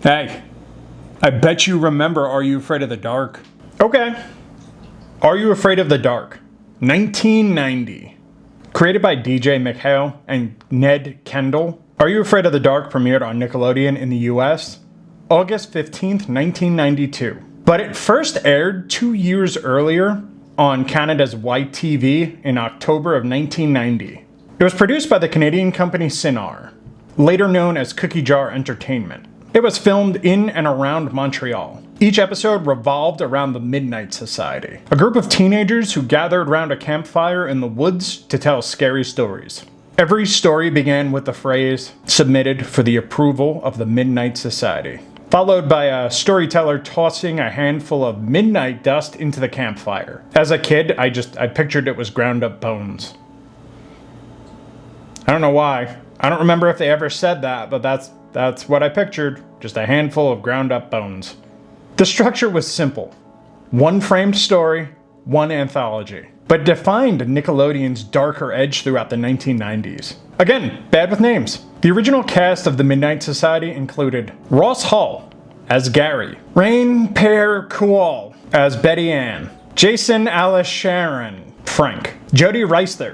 Hey, I bet you remember Are You Afraid of the Dark? Okay. Are You Afraid of the Dark? 1990. Created by DJ McHale and Ned Kendall, Are You Afraid of the Dark premiered on Nickelodeon in the US August 15th, 1992. But it first aired 2 years earlier on Canada's YTV in October of 1990. It was produced by the Canadian company Cinar, later known as Cookie Jar Entertainment. It was filmed in and around Montreal. Each episode revolved around the Midnight Society, a group of teenagers who gathered around a campfire in the woods to tell scary stories. Every story began with the phrase, "Submitted for the approval of the Midnight Society," followed by a storyteller tossing a handful of midnight dust into the campfire. As a kid, I pictured it was ground up bones. I don't know why. I don't remember if they ever said that, but that's what I pictured. Just a handful of ground up bones. The structure was simple. One framed story, one anthology, but defined Nickelodeon's darker edge throughout the 1990s. Again, bad with names. The original cast of the Midnight Society included Ross Hall as Gary, Rain Pear Kual as Betty Ann, Jason Alice Sharon, Frank, Jody Reisler,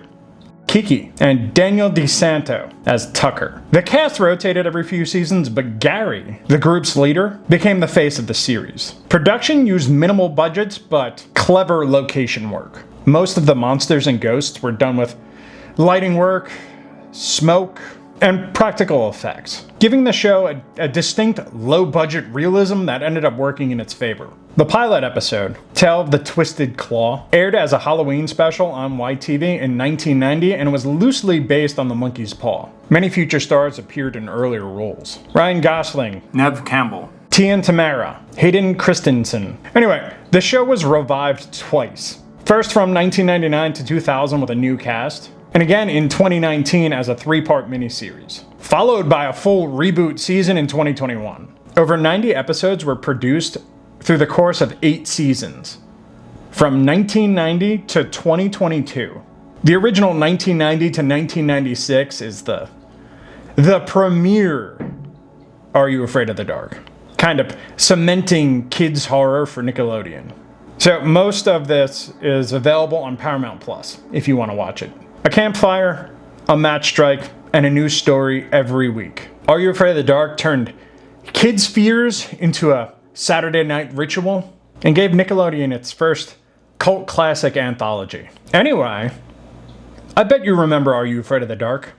Kiki, and Daniel DeSanto as Tucker. The cast rotated every few seasons, but Gary, the group's leader, became the face of the series. Production used minimal budgets, but clever location work. Most of the monsters and ghosts were done with lighting work, smoke, and practical effects, giving the show a distinct low-budget realism that ended up working in its favor. The pilot episode, Tale of the Twisted Claw, aired as a Halloween special on YTV in 1990 and was loosely based on The Monkey's Paw. Many future stars appeared in earlier roles. Ryan Gosling, Neve Campbell, Tia Tamara, Hayden Christensen. Anyway, the show was revived twice. First from 1999 to 2000 with a new cast, and again in 2019 as a 3-part miniseries, followed by a full reboot season in 2021. Over 90 episodes were produced through the course of 8 seasons, from 1990 to 2022. The original 1990 to 1996 is the premiere Are You Afraid of the Dark? Kind of cementing kids' horror for Nickelodeon. So most of this is available on Paramount Plus if you want to watch it. A campfire, a match strike, and a new story every week. Are You Afraid of the Dark turned kids' fears into a Saturday night ritual and gave Nickelodeon its first cult classic anthology. Anyway, I bet you remember Are You Afraid of the Dark?